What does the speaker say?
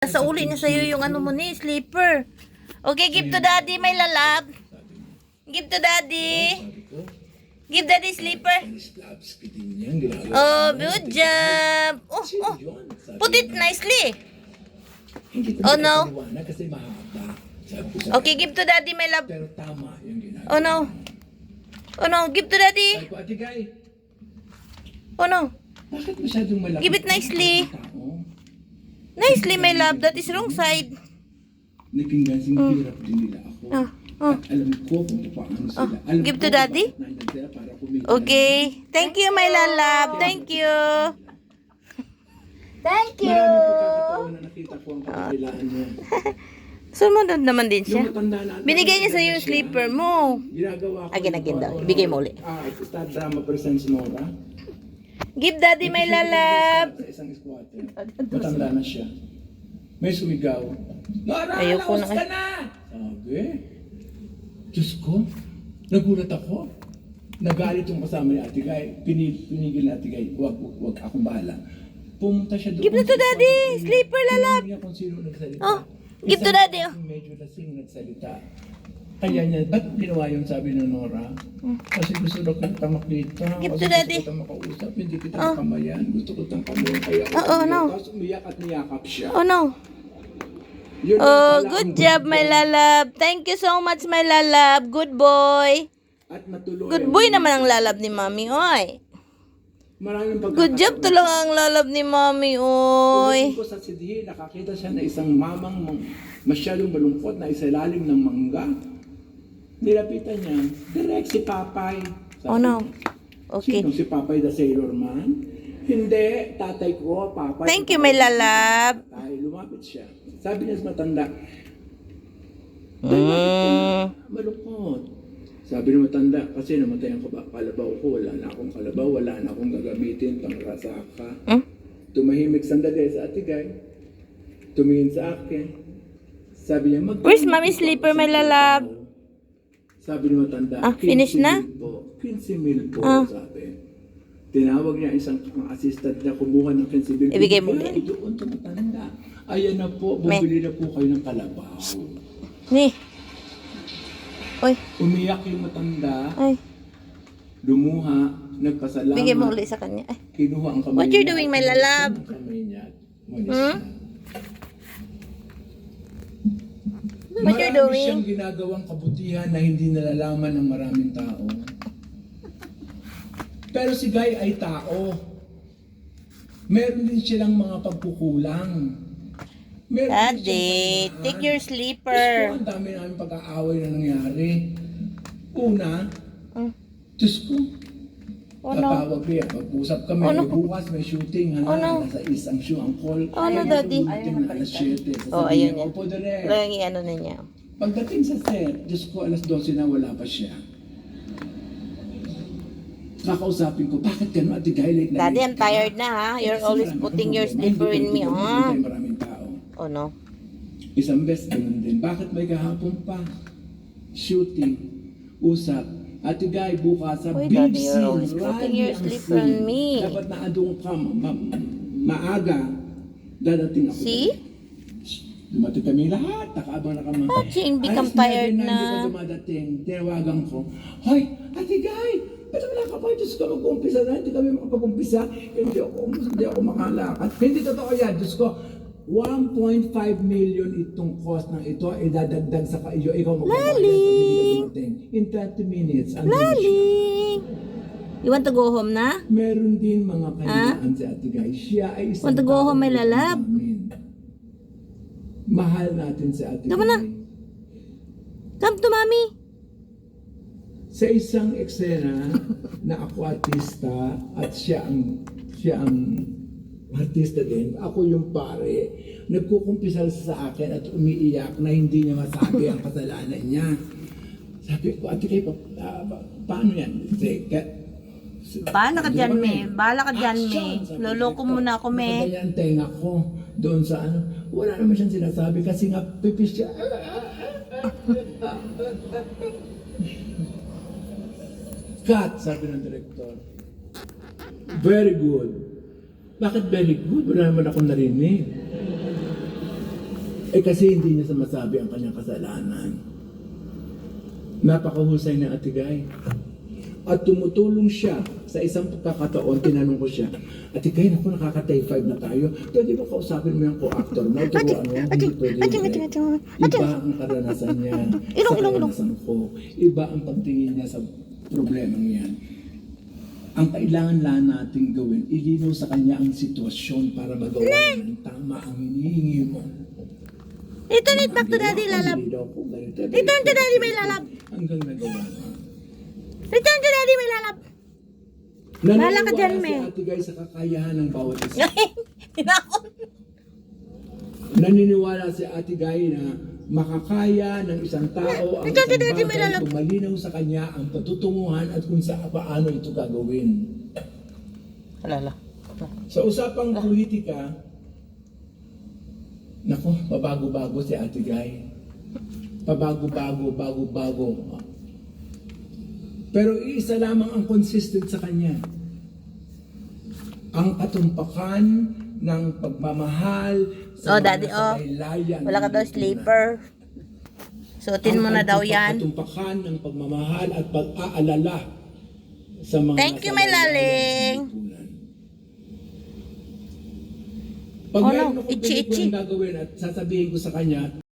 Sa uli na sa'yo yung ano mo ni, slipper. Okay, give to daddy, my lalab. Give to daddy. Give daddy slipper. Oh, good job. Oh, oh. Put it nicely. Oh, no. Okay, give to daddy, my love. Oh, no. Oh, no. Give to daddy. Oh, no. Give it nicely. Nicely, my love. That is wrong side. Naging gasing hirap din nila ako. At alam ko kung paano sila. Give to daddy. Okay. Thank you, my love. Thank you. Thank you. Maraming pagkakataon na nakita ko ang kakailangan niya. Sumunod naman din siya. Yung matanda na. Binigay niya sa'yo yung slipper mo. Ginagawa ko. Again daw. Ibigay mo ulit. Ito drama presents Nora. Give daddy, my lalab. Sa isang squatter. Matanda na siya. May sumigaw. Nora, Ayoko laos ka na! Sabi. Diyos ko, nagulat ako. Nagalit yung kasama ni Ate Guy. Pinigil ni Ate Guy. Wag akong bahala. Pumunta siya doon. Give na to daddy. Slipper, lalab. Hindi niya kung sino nagsalita. Oh, give to daddy. Oh. Medyo lasing nagsalita. Kaya niya, ba't ginawa yung sabi ng Nora? Kasi gusto daw kita makita. Give Kasi to daddy. gusto kita makausap. Hindi kita makamayan. Gusto ko tang kamuha. Kaya Oh, no. Tapos umiyak at niyakap siya. Oh, no. Yun lang Oh, pala good ang job, gusto my ko. lalab. Thank you so much, my lalab. Good boy. At matuloy. Good boy naman ang lalab ni mami, oy. Maraming Good job pagkakataon. talaga ang lalab ni mami, oy. Ulitin ko sa CD, nakakita siya na isang mamang masyadong malungkot na isalalim ng mangga. Nilapitan niya, direct si Papay. Sabi Oh, no. niya, Okay. Sino si Papay the Sailor Man? Hindi, tatay ko, Papay. Thank you, my lalab. Ay, lumapit siya. Sabi niya sa matanda, malungkot. Sabi ng matanda, kasi namatay ang kalabaw ko, wala na akong kalabaw, wala na akong gagamitin, pangrasaka. Tumahimik sandali sa Ate Guy. Tumingin sa akin. Sabi niya, Where's mommy's slipper, my lalab? Sabi ng matanda, Finish 15 na? mil po. 15 mil po, sabi. Tinawag niya isang assistant na kumuha ng 15 mil. Ibigay mo Ibigay doon sa matanda. Ayan na po, bumili na po kayo ng kalabaw. Ni. Oy, Umiyak yung matanda, ay. lumuha, nagpasalamat. Bigay mo ulit sa kanya. Ay. Kinuha ang kamay What you niya, doing, my kinukot lalab? ang kamay niya at umalis na. What you Marami doing? siyang ginagawang kabutihan na hindi nalalaman ng maraming tao. Pero si Guy ay tao. Meron din silang mga pagkukulang. Meron din Daddy, siyang take your Diyos slipper. ko, ang dami namin pag-aaway na nangyari. Una, Diyos ko, Oh, no. tatawag niya, mag-usap kami, Oh, no. bukas may shooting, Oh, no. nasa isang show ang call. Oh, no, Daddy. Dumating na alas 7. Oh, Sasabihin ayun niya, yan. opo, direct. Lagi ano na niya. Pagdating sa set, Diyos ko, alas 12 na wala pa siya. Kakausapin ko, bakit gano'n Ate Guy, late na Daddy, late I'm ka?" tired na ha. You're Kasi always marami putting akong your problema. slipper Hindi in me, ko ha? tayo maraming tao. Oh, no. Isang beses ganun din. Bakit may kahapon pa? Shooting, usap. Ate Guy, bukas sa Uy, big Daddy, you're scene, always putting rally your ang slipper on scene. me. Dapat naandun ka maaga. Dadating ako. See? Dumating kami lahat, nakaabang na kami. Watching, become Alas 9 tired Hindi na. ko dumadating, tinawagan ko, Hoy, Ate Guy, ba't wala ka pa? Diyos ko, mag-umpisa na, hindi kami makapag-umpisa. Hindi ako makalakad. Hindi totoo yan, Diyos ko. 1.5 million itong cost ng ito, idadagdag sa iyo. Ikaw magbabayad pag hindi ka dumating. In 30 minutes, andun na siya. Lali! You want to go home na? Meron din mga kailangan si Ate Guy. Siya ay isang Want to go home, my tao lalab? namin. Mahal natin si Ate Tama na. Guy. Come to mommy. Sa isang eksena na ako artista at siya ang artista din, ako yung pare, nagkukumpisal sa akin at umiiyak na hindi niya masabi ang kasalanan niya. Sabi ko, Ate Guy, paano yan? Bahala ka dyan, me. Bahala ka dyan, me. Loloko mo na ako, me. Nakagaya ang tenga ko doon sa ano. Wala naman siyang sinasabi kasi nga pipis siya. Cut, sabi ng director. Very good. Bakit very good? Wala naman akong narinig. Kasi hindi niya masabi ang kanyang kasalanan. Napakahusay na Ate Guy. At tumutulong siya sa isang pagkakataon, tinanong ko siya, Ate Guy, naku, nakaka-take 5 na tayo. Pwede ba kausapin mo yung co-actor mo? Turuan mo, hindi pwede. Iba ang karanasan niya sa karanasan ko. Iba ang pagtingin niya sa problemang yan. Ang kailangan lang natin gawin, ilinaw sa kanya ang sitwasyon para magawa ng tama ang hinihingi mo. Return it back to daddy, lalab. Return to daddy, may lalab. Hanggang nagawa na. Return to daddy, may lalab. Bahala ka dyan, Naniniwala me. si Ate Guy sa kakayahan ng bawat isa. Tinakot. Naniniwala si Ate Guy na makakaya ng isang tao ang Return to isang daddy, may bagay lalab. kung malinaw sa kanya ang patutunguhan at kung paano ito gagawin. Alala. Sa usapang politika, nako, pabago-bago si Ate Guy. Pabago-bago, bago-bago. Pero isa lamang ang consistent sa kanya. Ang katumpakan ng pagmamahal sa Daddy, laylayan. Wala ka daw sleeper. Suotin mo na daw yan. Ang katumpakan ng pagmamahal at pag-aalala sa mga Thank you, my laling. Pag Oh, meron no. akong Itchy, pelikulang itchy. gagawin at sasabihin ko sa kanya,